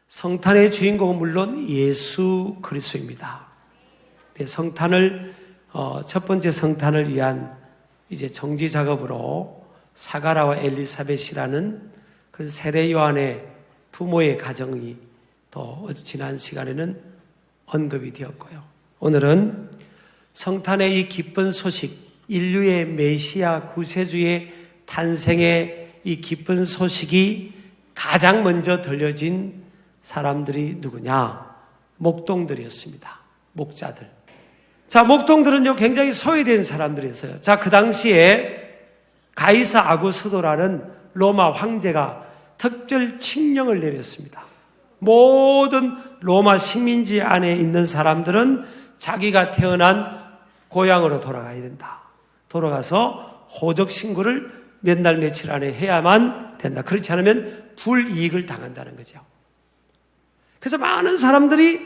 성탄의 주인공은 물론 예수 그리스도입니다. 네, 성탄을 첫 번째 성탄을 위한 이제 정지 작업으로 사가라와 엘리사벳이라는 그 세례 요한의 부모의 가정이 또 지난 시간에는 언급이 되었고요. 오늘은 성탄의 이 기쁜 소식, 인류의 메시아 구세주의 탄생의 이 기쁜 소식이 가장 먼저 들려진 사람들이 누구냐? 목동들이었습니다. 목자들. 자, 목동들은요, 굉장히 소외된 사람들이었어요. 자, 그 당시에 가이사 아구스도라는 로마 황제가 특별 칙령을 내렸습니다. 모든 로마 식민지 안에 있는 사람들은 자기가 태어난 고향으로 돌아가야 된다. 돌아가서 호적 신고를 몇 날 며칠 안에 해야만 된다. 그렇지 않으면 불이익을 당한다는 거죠. 그래서 많은 사람들이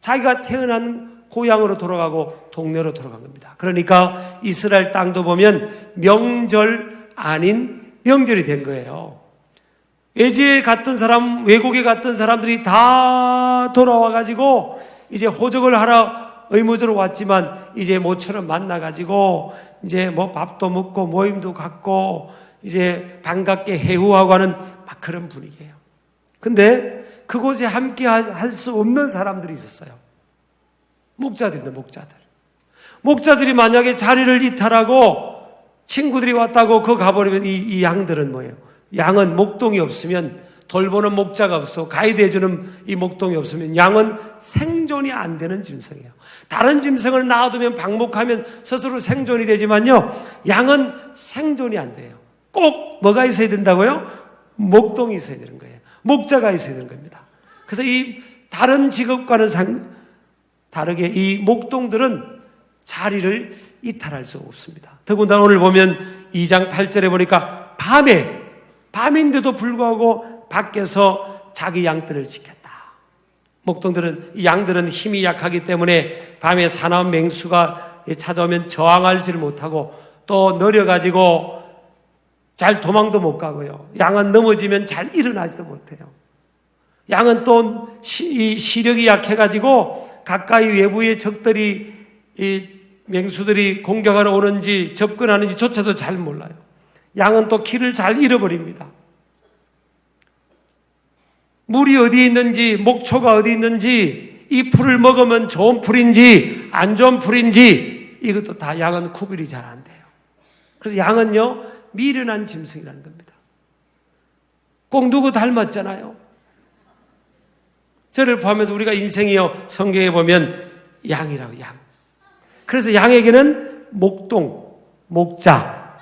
자기가 태어난 고향으로 돌아가고 동네로 돌아간 겁니다. 그러니까 이스라엘 땅도 보면 명절 아닌 명절이 된 거예요. 외지에 갔던 사람, 외국에 갔던 사람들이 다 돌아와가지고 이제 호적을 하러 의무적으로 왔지만 이제 모처럼 만나가지고 이제 뭐 밥도 먹고 모임도 갖고 이제 반갑게 해후하고 하는 막 그런 분위기예요. 근데 그곳에 함께 할 수 없는 사람들이 있었어요. 목자들인데, 목자들. 목자들이 만약에 자리를 이탈하고 친구들이 왔다고 그거 가버리면 이 양들은 뭐예요? 양은 목동이 없으면, 돌보는 목자가 없어, 가이드 해주는 이 목동이 없으면 양은 생존이 안 되는 짐승이에요. 다른 짐승을 낳아두면 방목하면 스스로 생존이 되지만요, 양은 생존이 안 돼요. 꼭 뭐가 있어야 된다고요? 목동이 있어야 되는 거예요. 목자가 있어야 되는 겁니다. 그래서 이 다른 직업과는 다르게 이 목동들은 자리를 이탈할 수 없습니다. 더군다나 오늘 보면 2장 8절에 보니까 밤인데도 불구하고 밖에서 자기 양들을 지켰다. 목동들은, 이 양들은 힘이 약하기 때문에 밤에 사나운 맹수가 찾아오면 저항하지를 못하고 또 느려가지고 잘 도망도 못 가고요. 양은 넘어지면 잘 일어나지도 못해요. 양은 또 이 시력이 약해가지고 가까이 외부의 적들이, 이 맹수들이 공격하러 오는지 접근하는지 조차도 잘 몰라요. 양은 또 길을 잘 잃어버립니다. 물이 어디에 있는지, 목초가 어디 있는지, 이 풀을 먹으면 좋은 풀인지 안 좋은 풀인지 이것도 다 양은 구별이 잘 안 돼요. 그래서 양은요, 미련한 짐승이라는 겁니다. 꼭 누구 닮았잖아요. 저를 포함해서 우리가 인생이요, 성경에 보면 양이라고, 양. 그래서 양에게는 목자가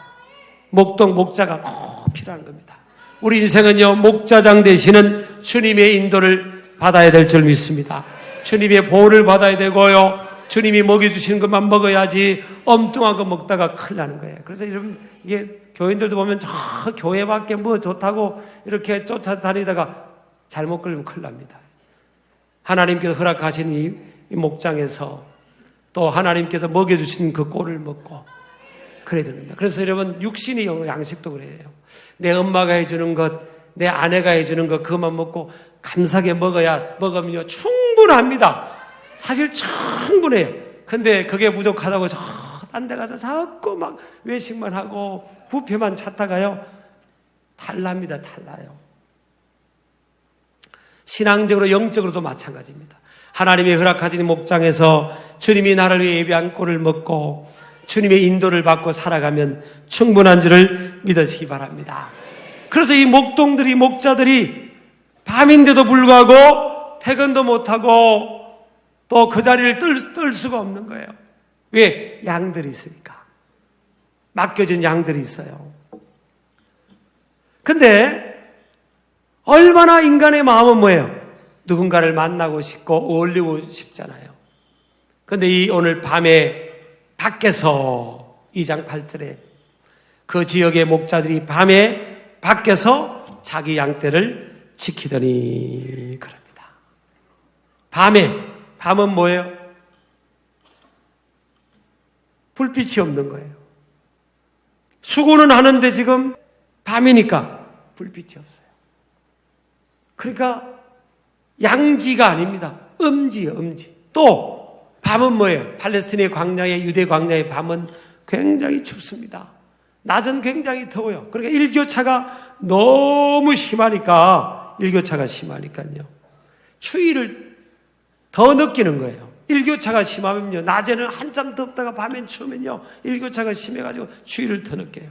꼭 필요한 겁니다. 우리 인생은요, 목자장 되시는 주님의 인도를 받아야 될 줄 믿습니다. 주님의 보호를 받아야 되고요, 주님이 먹여주시는 것만 먹어야지 엉뚱한 거 먹다가 큰일 나는 거예요. 그래서 이게 교인들도 보면 저 교회밖에 뭐 좋다고 이렇게 쫓아다니다가 잘못 걸리면 큰일 납니다. 하나님께서 허락하신 이 목장에서 또 하나님께서 먹여주신 그 꼴을 먹고 그래야 됩니다. 그래서 여러분, 육신이 양식도 그래요. 내 엄마가 해주는 것, 내 아내가 해주는 것 그것만 먹고 감사하게 먹으면요, 충분합니다. 사실 충분해요. 근데 그게 부족하다고 딴 데 가서 자꾸 막 외식만 하고 뷔페만 찾다가요, 탈납니다. 탈나요. 신앙적으로, 영적으로도 마찬가지입니다. 하나님의 허락하신 목장에서 주님이 나를 위해 예비한 꼴을 먹고 주님의 인도를 받고 살아가면 충분한 줄을 믿으시기 바랍니다. 그래서 이 목동들이, 목자들이 밤인데도 불구하고 퇴근도 못하고 또 그 자리를 뜰 수가 없는 거예요. 왜? 양들이 있으니까. 맡겨진 양들이 있어요. 근데 얼마나 인간의 마음은 뭐예요? 누군가를 만나고 싶고 어울리고 싶잖아요. 근데 이 오늘 밤에 밖에서 2장 8절에 그 지역의 목자들이 밤에 밖에서 자기 양떼를 지키더니 그럽니다. 밤은 뭐예요? 불빛이 없는 거예요. 수고는 하는데 지금 밤이니까 불빛이 없어요. 그러니까 양지가 아닙니다. 음지예요, 음지. 또 밤은 뭐예요? 팔레스틴의 광야에, 유대 광야의 밤은 굉장히 춥습니다. 낮은 굉장히 더워요. 그러니까 일교차가 너무 심하니까요. 추위를 더 느끼는 거예요. 일교차가 심하면요. 낮에는 한참 덥다가 밤엔 추우면요. 일교차가 심해가지고 추위를 더 느껴요.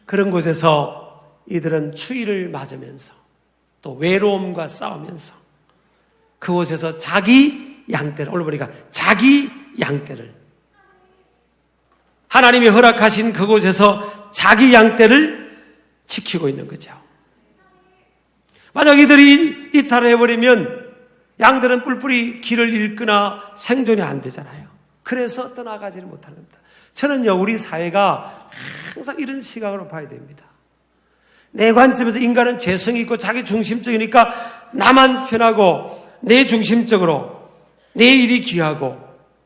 그런 곳에서 이들은 추위를 맞으면서 또 외로움과 싸우면서 그곳에서 자기 양떼를, 오늘 보니까 자기 양떼를, 하나님이 허락하신 그곳에서 자기 양떼를 지키고 있는 거죠. 만약 이들이 이탈을 해버리면 양들은 뿔뿔이 길을 잃거나 생존이 안 되잖아요. 그래서 떠나가지를 못하는 겁니다. 저는요, 우리 사회가 항상 이런 시각으로 봐야 됩니다. 내 관점에서 인간은 재성이 있고 자기 중심적이니까 나만 편하고 내 중심적으로 내 일이 귀하고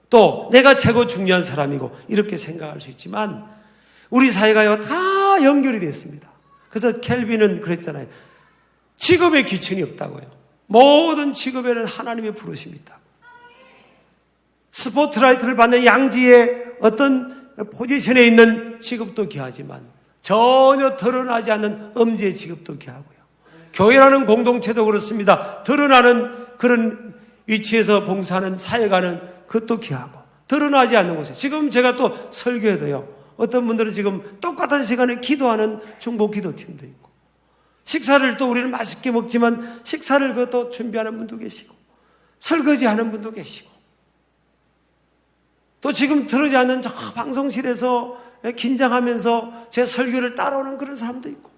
또 내가 최고 중요한 사람이고 이렇게 생각할 수 있지만 우리 사회가요, 다 연결이 되어 있습니다. 그래서 켈빈은 그랬잖아요. 직업에 기준이 없다고요. 모든 직업에는 하나님의 부르심이다. 스포트라이트를 받는 양지의 어떤 포지션에 있는 직업도 귀하지만 전혀 드러나지 않는 음지의 직업도 귀하고요. 교회라는 공동체도 그렇습니다. 드러나는 그런 위치에서 봉사하는 사역하는 그것도 귀하고 드러나지 않는 곳에, 지금 제가 또 설교해도요, 어떤 분들은 지금 똑같은 시간에 기도하는 중보 기도팀도 있고, 식사를 또 우리는 맛있게 먹지만 식사를 그것도 준비하는 분도 계시고, 설거지하는 분도 계시고, 또 지금 들어지 않는 저 방송실에서 긴장하면서 제 설교를 따라오는 그런 사람도 있고,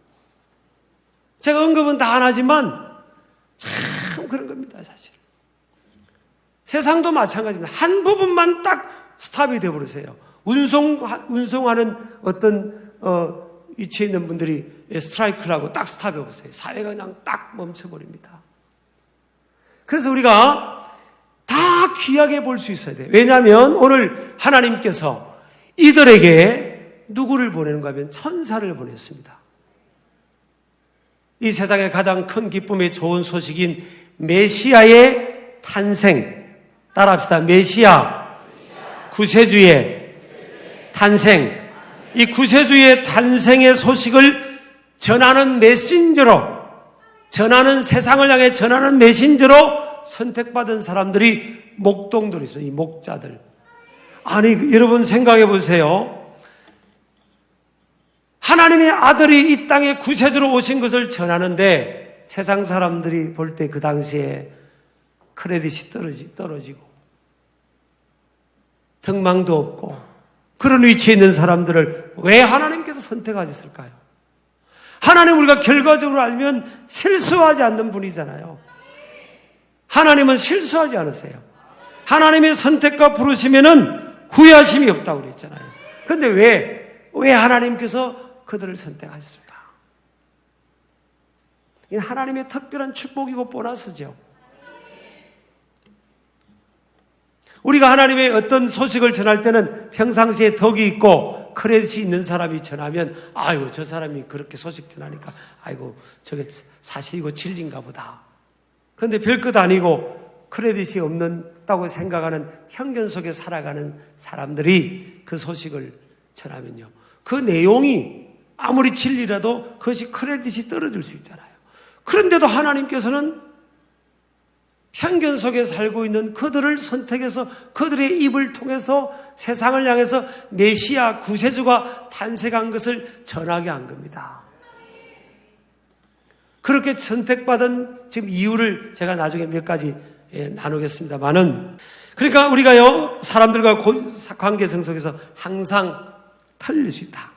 제가 언급은 다 안 하지만 참 그런 겁니다, 사실. 세상도 마찬가지입니다. 한 부분만 딱 스탑이 되어버리세요. 운송하는 어떤 위치에 있는 분들이 스트라이크라고 딱 스탑해보세요. 사회가 그냥 딱 멈춰버립니다. 그래서 우리가 다 귀하게 볼 수 있어야 돼요. 왜냐하면 오늘 하나님께서 이들에게 누구를 보내는가 하면 천사를 보냈습니다. 이 세상의 가장 큰 기쁨의 좋은 소식인 메시아의 탄생, 따라합시다. 메시아, 구세주의 탄생. 이 구세주의 탄생의 소식을 전하는 메신저로, 전하는, 세상을 향해 전하는 메신저로 선택받은 사람들이 목동들이 있습니다. 이 목자들. 아니, 여러분 생각해 보세요. 하나님의 아들이 이 땅에 구세주로 오신 것을 전하는데 세상 사람들이 볼 때 그 당시에 크레딧이 떨어지고 등망도 없고 그런 위치에 있는 사람들을 왜 하나님께서 선택하셨을까요? 하나님, 우리가 결과적으로 알면 실수하지 않는 분이잖아요. 하나님은 실수하지 않으세요. 하나님의 선택과 부르시면은 후회하심이 없다고 그랬잖아요. 그런데 왜 하나님께서 그들을 선택하셨을까? 이 하나님의 특별한 축복이고 보너스죠. 우리가 하나님의 어떤 소식을 전할 때는 평상시에 덕이 있고 크레딧이 있는 사람이 전하면, 아이고, 저 사람이 그렇게 소식 전하니까 아이고, 저게 사실이고 진리인가 보다. 그런데 별것 아니고 크레딧이 없는다고 생각하는 편견 속에 살아가는 사람들이 그 소식을 전하면요, 그 내용이 아무리 진리라도 그것이 크레딧이 떨어질 수 있잖아요. 그런데도 하나님께서는 편견 속에 살고 있는 그들을 선택해서 그들의 입을 통해서 세상을 향해서 메시아 구세주가 탄생한 것을 전하게 한 겁니다. 그렇게 선택받은 지금 이유를 제가 나중에 몇 가지 나누겠습니다만은, 그러니까 우리가요, 사람들과 관계성 속에서 항상 틀릴 수 있다.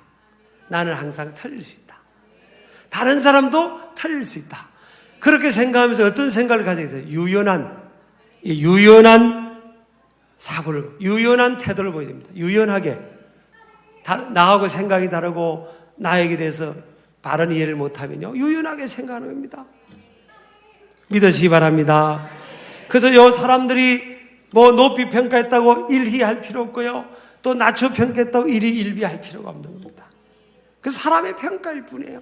나는 항상 틀릴 수 있다. 다른 사람도 틀릴 수 있다. 그렇게 생각하면서 어떤 생각을 가지게 돼요? 유연한 사고를, 유연한 태도를 보여야 됩니다. 유연하게. 나하고 생각이 다르고 나에게 대해서 바른 이해를 못하면요, 유연하게 생각하는 겁니다. 믿으시기 바랍니다. 그래서 요 사람들이 뭐 높이 평가했다고 일희할 필요 없고요, 또 낮춰 평가했다고 일희일비할 필요가 없는 겁니다. 그 사람의 평가일 뿐이에요.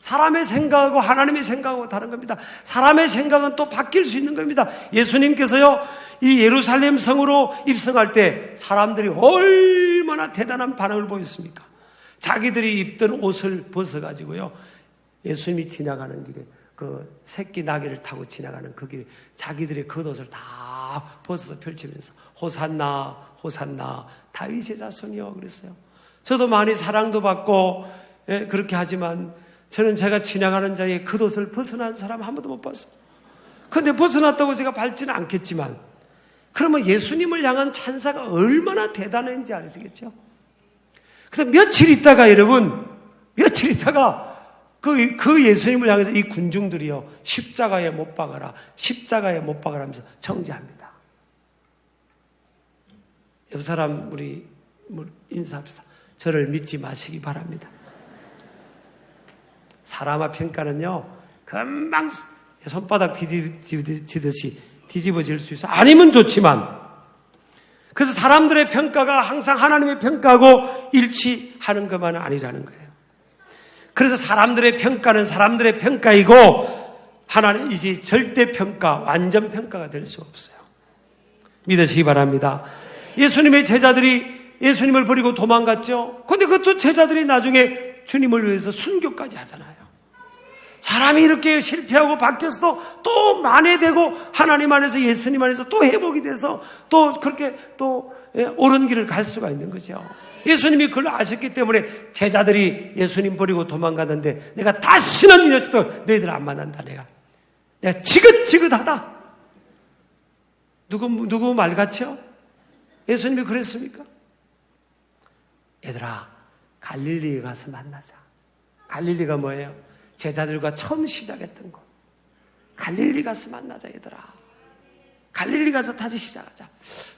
사람의 생각하고 하나님의 생각하고 다른 겁니다. 사람의 생각은 또 바뀔 수 있는 겁니다. 예수님께서요, 이 예루살렘 성으로 입성할 때 사람들이 얼마나 대단한 반응을 보였습니까? 자기들이 입던 옷을 벗어가지고요, 예수님이 지나가는 길에 그 새끼 나귀를 타고 지나가는 그 길에 자기들의 겉옷을 다 벗어서 펼치면서 호산나 호산나 다윗의 자손이요 그랬어요. 저도 많이 사랑도 받고 그렇게 하지만 저는 제가 지나가는 자의 겉옷을 벗어난 사람 한 번도 못 봤어요. 그런데 벗어났다고 제가 밟지는 않겠지만 그러면 예수님을 향한 찬사가 얼마나 대단한지 아시겠죠? 근데 며칠 있다가 여러분, 며칠 있다가 그 예수님을 향해서 이 군중들이요, 십자가에 못 박아라, 십자가에 못 박아라 하면서 정죄합니다. 옆 사람 우리 인사합시다. 저를 믿지 마시기 바랍니다. 사람의 평가는요, 금방 손바닥 뒤집어지듯이 뒤집어질 수 있어. 아니면 좋지만, 그래서 사람들의 평가가 항상 하나님의 평가하고 일치하는 것만은 아니라는 거예요. 그래서 사람들의 평가는 사람들의 평가이고 하나님 이제 절대 평가, 완전 평가가 될 수 없어요. 믿으시기 바랍니다. 예수님의 제자들이 예수님을 버리고 도망갔죠. 그런데 그것도 제자들이 나중에 주님을 위해서 순교까지 하잖아요. 사람이 이렇게 실패하고 바뀌어서도 또 만회되고 하나님 안에서 예수님 안에서 또 회복이 돼서 또 그렇게 또 옳은 길을 갈 수가 있는 거죠. 예수님이 그걸 아셨기 때문에 제자들이 예수님 버리고 도망가는데 내가 다시는 이 녀석들 너희들 안 만난다. 내가 지긋지긋하다. 누구 말 같죠? 예수님이 그랬습니까? 얘들아, 갈릴리에 가서 만나자. 갈릴리가 뭐예요? 제자들과 처음 시작했던 곳. 갈릴리 가서 만나자, 얘들아. 갈릴리 가서 다시 시작하자.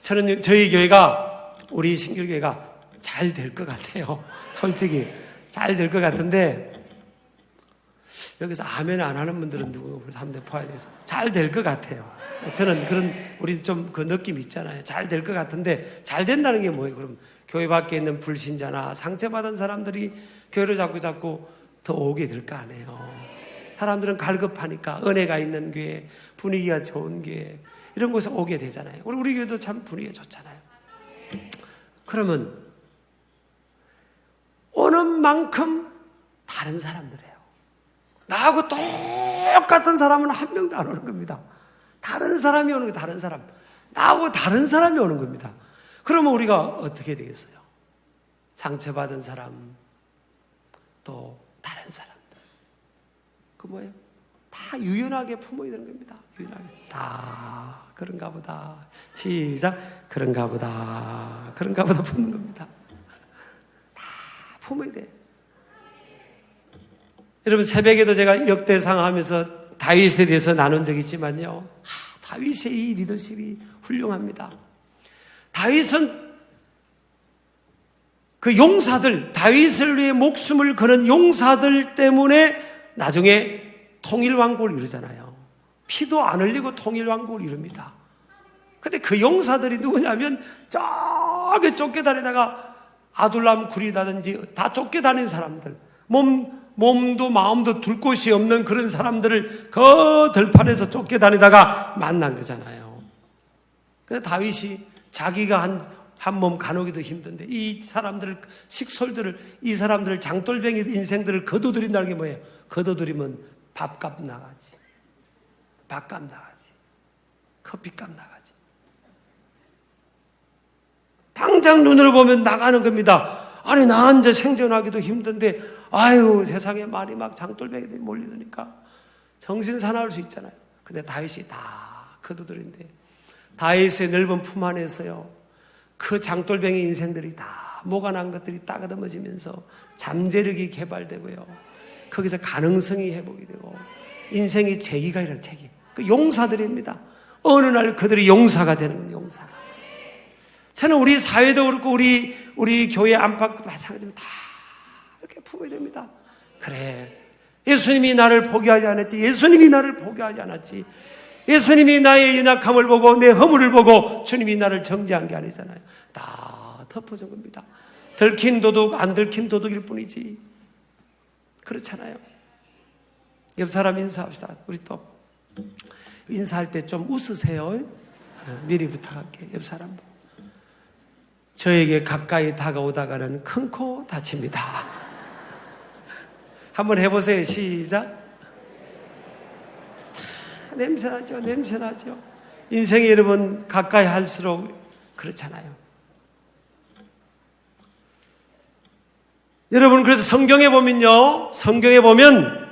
저는 저희 교회가, 우리 신길교회가 잘 될 것 같아요. 솔직히 잘 될 것 같은데 여기서 아멘 안 하는 분들은 누구 한번 봐야 돼서 잘 될 것 같아요. 저는 그런 우리 좀 그 느낌 있잖아요. 잘 될 것 같은데 잘 된다는 게 뭐예요? 그럼 교회 밖에 있는 불신자나 상처받은 사람들이 교회를 자꾸 더 오게 될 거 아니에요. 사람들은 갈급하니까 은혜가 있는 교회, 분위기가 좋은 교회 이런 곳에 오게 되잖아요. 우리 교회도 참 분위기가 좋잖아요. 그러면 오는 만큼 다른 사람들이에요. 나하고 똑같은 사람은 한 명도 안 오는 겁니다. 다른 사람이 오는 거예요. 다른 사람. 나하고 다른 사람이 오는 겁니다. 그러면 우리가 어떻게 되겠어요? 상처받은 사람, 또 다른 사람들. 그 뭐예요? 다 유연하게 품어야 되는 겁니다. 유연하게. 다 그런가 보다. 시작. 그런가 보다. 그런가 보다 품는 겁니다. 품어야 돼. 여러분 새벽에도 제가 역대상 하면서 다윗에 대해서 나눈 적이 있지만요. 다윗의 이 리더십이 훌륭합니다. 다윗은 그 용사들, 다윗을 위해 목숨을 거는 용사들 때문에 나중에 통일왕국을 이루잖아요. 피도 안 흘리고 통일왕국을 이룹니다. 근데 그 용사들이 누구냐면 저기 쫓겨다니다가 아둘람 굴이라든지 다 쫓겨다닌 사람들, 몸도 마음도 둘 곳이 없는 그런 사람들을 그 들판에서 쫓겨다니다가 만난 거잖아요. 근데 다윗이 자기가 한 몸 가누기도 힘든데 이 사람들을, 식솔들을, 이 사람들을 장돌뱅이 인생들을 거둬들인다는 게 뭐예요? 거둬들이면 밥값 나가지, 밥값 나가지, 커피값 나가지. 당장 눈으로 보면 나가는 겁니다. 아니 나 혼자 생존하기도 힘든데 아유 세상에 말이 막 장돌뱅이들이 몰리니까 정신 사나울 수 있잖아요. 근데 다윗이 다 거두들인데 다윗의 넓은 품 안에서요 그 장돌뱅이 인생들이 다 모가난 것들이 따가듬어지면서 잠재력이 개발되고요 거기서 가능성이 회복이 되고 인생의 재기가 일어나는 재기. 그 용사들입니다. 어느 날 그들이 용사가 되는 겁니다. 용사가. 저는 우리 사회도 그렇고 우리 교회 안팎도 마찬가지로 다 이렇게 품어야 됩니다. 그래, 예수님이 나를 포기하지 않았지. 예수님이 나를 포기하지 않았지. 예수님이 나의 연약함을 보고 내 허물을 보고 주님이 나를 정죄한 게 아니잖아요. 다 덮어준 겁니다. 들킨 도둑 안 들킨 도둑일 뿐이지. 그렇잖아요. 옆 사람 인사합시다. 우리 또 인사할 때 좀 웃으세요. 미리 부탁할게요. 옆 사람. 저에게 가까이 다가오다가는 큰 코 다칩니다. 한번 해보세요. 시작. 냄새나죠? 냄새나죠? 인생이 여러분 가까이 할수록 그렇잖아요. 여러분, 그래서 성경에 보면요, 성경에 보면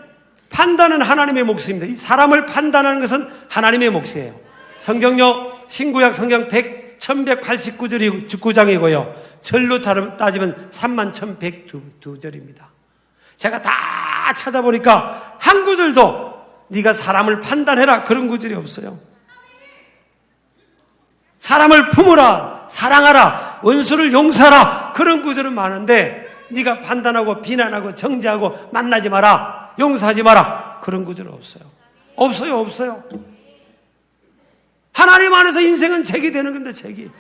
판단은 하나님의 몫입니다. 사람을 판단하는 것은 하나님의 몫이에요. 성경요, 신구약 성경 1189장이고요. 절로 따지면 31,102절입니다. 제가 다 찾아보니까 한 구절도 네가 사람을 판단해라 그런 구절이 없어요. 사람을 품으라, 사랑하라, 원수를 용서하라 그런 구절은 많은데 네가 판단하고 비난하고 정죄하고 만나지 마라, 용서하지 마라 그런 구절은 없어요. 없어요. 하나님 안에서 인생은 책이 되는 겁니다. 책이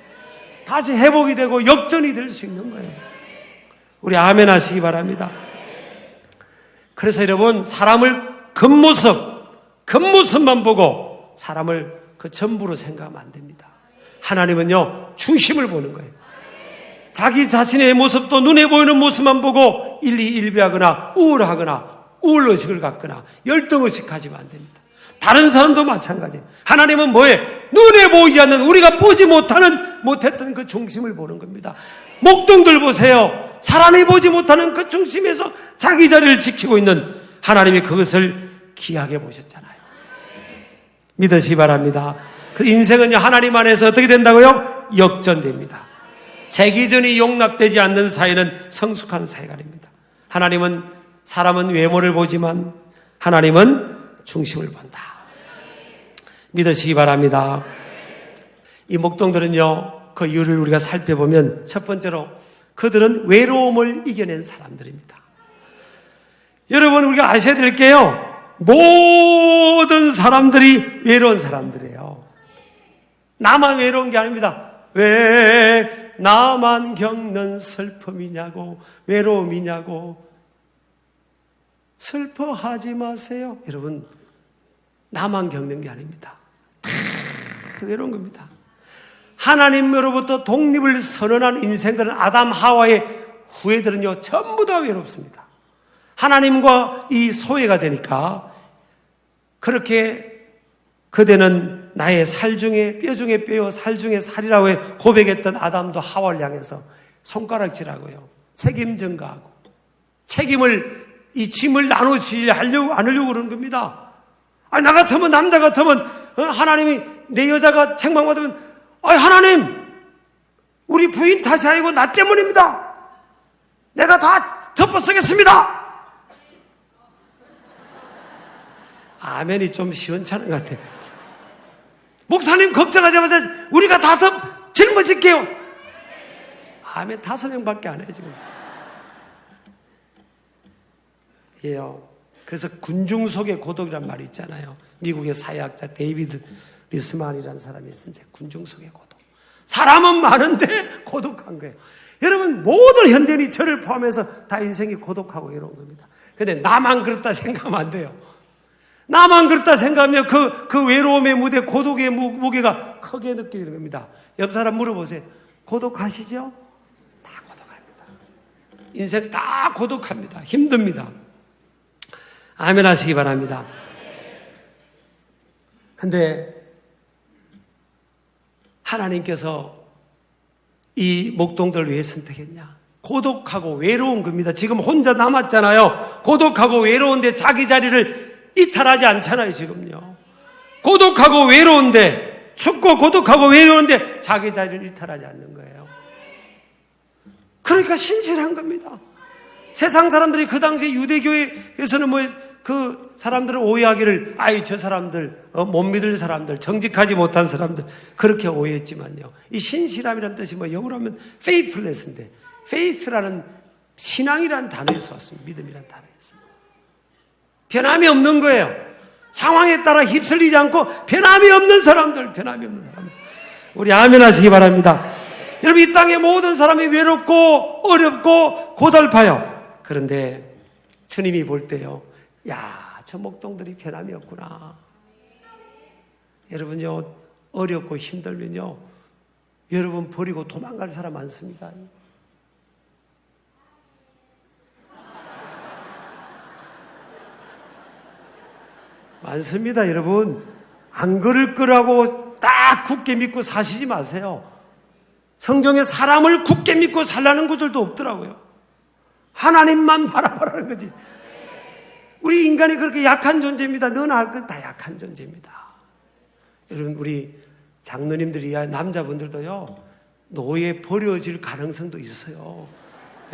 다시 회복이 되고 역전이 될 수 있는 거예요. 우리 아멘 하시기 바랍니다. 그래서 여러분, 사람을 겉모습만 보고 사람을 그 전부로 생각하면 안 됩니다. 하나님은요, 중심을 보는 거예요. 자기 자신의 모습도 눈에 보이는 모습만 보고 일희일비하거나 우울하거나 우울의식을 갖거나 열등의식 가지면 안 됩니다. 다른 사람도 마찬가지예요. 하나님은 뭐예요? 눈에 보이지 않는, 우리가 보지 못했던 그 중심을 보는 겁니다. 목동들 보세요. 사람이 보지 못하는 그 중심에서 자기 자리를 지키고 있는 하나님이 그것을 귀하게 보셨잖아요. 믿으시기 바랍니다. 그 인생은요, 하나님 안에서 어떻게 된다고요? 역전됩니다. 재기전이 용납되지 않는 사회는 성숙한 사회가 됩니다. 사람은 외모를 보지만 하나님은 중심을 본다. 믿으시기 바랍니다. 이 목동들은요, 그 이유를 우리가 살펴보면 첫 번째로 그들은 외로움을 이겨낸 사람들입니다. 여러분, 우리가 아셔야 될 게요, 모든 사람들이 외로운 사람들이에요. 나만 외로운 게 아닙니다. 왜 나만 겪는 슬픔이냐고, 외로움이냐고. 슬퍼하지 마세요. 여러분, 나만 겪는 게 아닙니다. 다 외로운 겁니다. 하나님으로부터 독립을 선언한 인생들은, 아담 하와의 후예들은요, 전부 다 외롭습니다. 하나님과 이 소외가 되니까 그렇게 그대는 나의 살 중에 뼈 중에 뼈요 살 중에 살이라고 고백했던 아담도 하와를 향해서 손가락질하고요, 책임 전가하고 책임을, 이 짐을 나누지 않으려고 그러는 겁니다. 아니, 나 같으면, 남자 같으면, 하나님이 내 여자가 책망받으면, 하나님, 우리 부인 탓이 아니고 나 때문입니다. 내가 다 덮어쓰겠습니다. 아멘이 좀 시원찮은 것 같아요. 목사님 걱정하지 마세요. 우리가 다 짊어질게요. 아멘 5명밖에 안 해요 지금. 예요. 그래서 군중 속의 고독이란 말이 있잖아요. 미국의 사회학자 데이비드 리스만이라는 사람이 있었는데, 군중 속의 고독. 사람은 많은데 고독한 거예요. 여러분, 모든 현대인이 저를 포함해서 다 인생이 고독하고 외로운 겁니다. 근데 나만 그렇다 생각하면 안 돼요. 나만 그렇다 생각하면 그 외로움의 무대, 고독의 무게가 크게 느껴지는 겁니다. 옆 사람 물어보세요. 고독하시죠? 다 고독합니다. 인생 다 고독합니다. 힘듭니다. 아멘 하시기 바랍니다. 근데 하나님께서 이 목동들을 왜 선택했냐? 고독하고 외로운 겁니다. 지금 혼자 남았잖아요. 고독하고 외로운데 자기 자리를 이탈하지 않잖아요, 지금요. 고독하고 외로운데, 춥고 고독하고 외로운데 자기 자리를 이탈하지 않는 거예요. 그러니까 신실한 겁니다. 세상 사람들이 그 당시에 유대교회에서는 그 사람들을 오해하기를, 저 사람들, 못 믿을 사람들, 정직하지 못한 사람들, 그렇게 오해했지만요. 이 신실함이라는 뜻이 영어로 하면 faithless인데, faith라는 신앙이라는 단어에서 왔습니다. 믿음이라는 단어에서. 변함이 없는 거예요. 상황에 따라 휩쓸리지 않고 변함이 없는 사람들. 우리 아멘 하시기 바랍니다. 여러분, 이 땅의 모든 사람이 외롭고 어렵고 고달파요. 그런데 주님이 볼 때요, 저 목동들이 변함이 없구나. 여러분요, 어렵고 힘들면요, 여러분 버리고 도망갈 사람 많습니다. 많습니다, 여러분. 안 그럴 거라고 딱 굳게 믿고 사시지 마세요. 성경에 사람을 굳게 믿고 살라는 구절도 없더라고요. 하나님만 바라보라는 거지. 우리 인간이 그렇게 약한 존재입니다. 너나 할 것 다 약한 존재입니다. 여러분, 우리 장로님들이야, 남자분들도요, 노예 버려질 가능성도 있어요.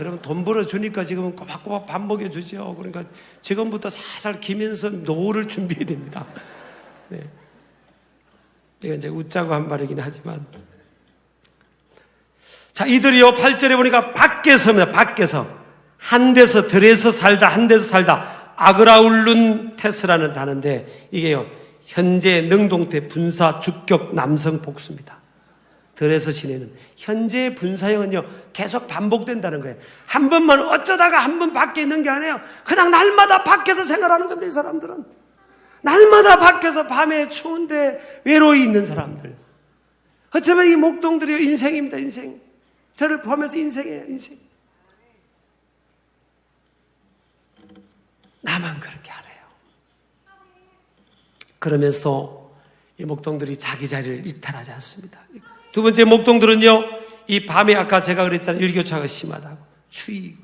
여러분, 돈 벌어주니까 지금은 꼬박꼬박 밥 먹여주죠. 그러니까 지금부터 살살 기면서 노후를 준비해야 됩니다. 네. 이건 이제 웃자고 한 말이긴 하지만. 자, 이들이요, 8절에 보니까 밖에서입니다. 밖에서. 한 데서, 들에서 살다, 한 데서 살다. 아그라울룬 테스라는 단어인데, 이게요, 현재 능동태 분사 주격 남성 복수입니다. 들에서 지내는. 현재 분사형은요, 계속 반복된다는 거예요. 한 번만 어쩌다가 한 번 밖에 있는 게 아니에요. 그냥 날마다 밖에서 생활하는 건데, 이 사람들은. 날마다 밖에서 밤에 추운데 외로이 있는 사람들. 어쩌면 이 목동들이 인생입니다, 인생. 저를 포함해서 인생이에요, 인생. 나만 그렇게 안 해요. 그러면서 이 목동들이 자기 자리를 일탈하지 않습니다. 두 번째, 목동들은요, 이 밤에 아까 제가 그랬잖아요. 일교차가 심하다고. 추위고.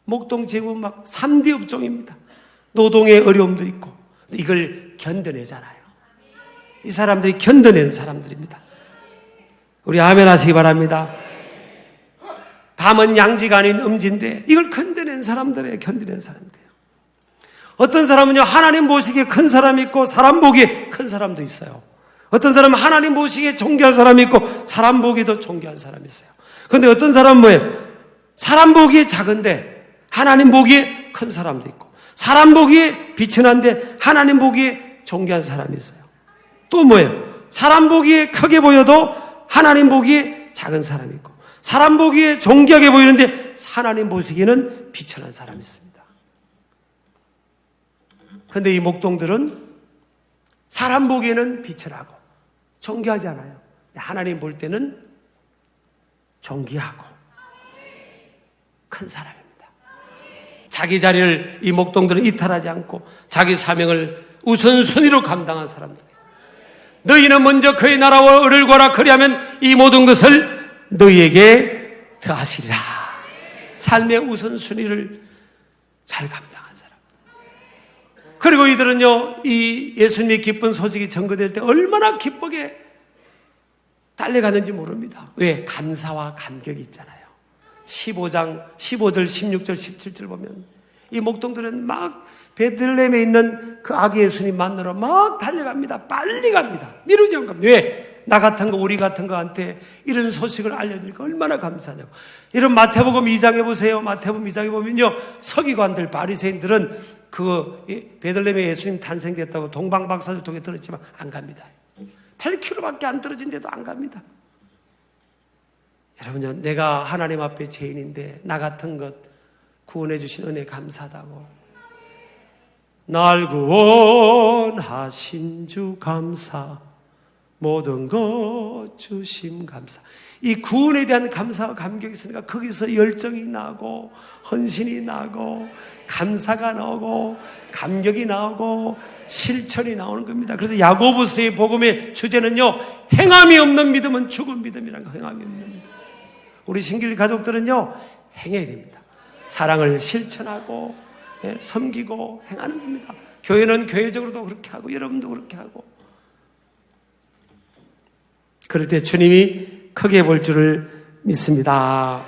목동 지금은 막 3D 업종입니다. 노동의 어려움도 있고. 이걸 견뎌내잖아요. 이 사람들이 견뎌낸 사람들입니다. 우리 아멘 하시기 바랍니다. 밤은 양지가 아닌 음지인데 이걸 견뎌낸 사람들이에요. 견뎌낸 사람들이에요. 어떤 사람은요, 하나님 보시기에 큰 사람이 있고 사람 보기에 큰 사람도 있어요. 어떤 사람은 하나님 보시기에 존귀한 사람이 있고 사람 보기에도 존귀한 사람이 있어요. 그런데 어떤 사람은 뭐예요? 사람 보기에 작은데 하나님 보기에 큰 사람도 있고, 사람 보기에 비천한데 하나님 보기에 존귀한 사람이 있어요. 또 뭐예요? 사람 보기에 크게 보여도 하나님 보기에 작은 사람이 있고, 사람 보기에 존귀하게 보이는데 하나님 보시기에는 비천한 사람이 있습니다. 그런데 이 목동들은 사람 보기에는 비천하고 존귀하지 않아요. 하나님 볼 때는 존귀하고 큰 사람입니다. 자기 자리를 이 목동들은 이탈하지 않고 자기 사명을 우선순위로 감당한 사람들이에요. 너희는 먼저 그의 나라와 의를 구하라. 그리하면 이 모든 것을 너희에게 더하시리라. 삶의 우선순위를 잘 감당한 사람. 그리고 이들은요, 이 예수님의 기쁜 소식이 전거될 때 얼마나 기쁘게 달려가는지 모릅니다. 왜? 감사와 감격이 있잖아요. 15절, 16절, 17절 보면 이 목동들은 막 베들레헴에 있는 그 아기 예수님 만나러 막 달려갑니다. 빨리 갑니다. 미루지 않고 갑니다. 왜? 나 같은 거, 우리 같은 거한테 이런 소식을 알려주니까 얼마나 감사하냐고. 이런 마태복음 2장에 보세요. 마태복음 2장에 보면요, 서기관들, 바리새인들은 그 베들레헴에 예수님 탄생됐다고 동방박사들 통해 들었지만 안 갑니다. 8km밖에 안 떨어진데도 안 갑니다. 여러분요, 내가 하나님 앞에 죄인인데 나 같은 것 구원해 주신 은혜 감사하다고. 날 구원하신 주 감사, 모든 것 주심 감사. 이 구원에 대한 감사와 감격이 있으니까 거기서 열정이 나고 헌신이 나고 감사가 나오고 감격이 나오고 실천이 나오는 겁니다. 그래서 야고보서의 복음의 주제는요, 행함이 없는 믿음은 죽은 믿음이라는 거. 행함이 없는 믿음. 우리 신길 가족들은요, 행해야 됩니다. 사랑을 실천하고 섬기고 행하는 겁니다. 교회는 교회적으로도 그렇게 하고 여러분도 그렇게 하고. 그럴 때 주님이 크게 볼 줄을 믿습니다.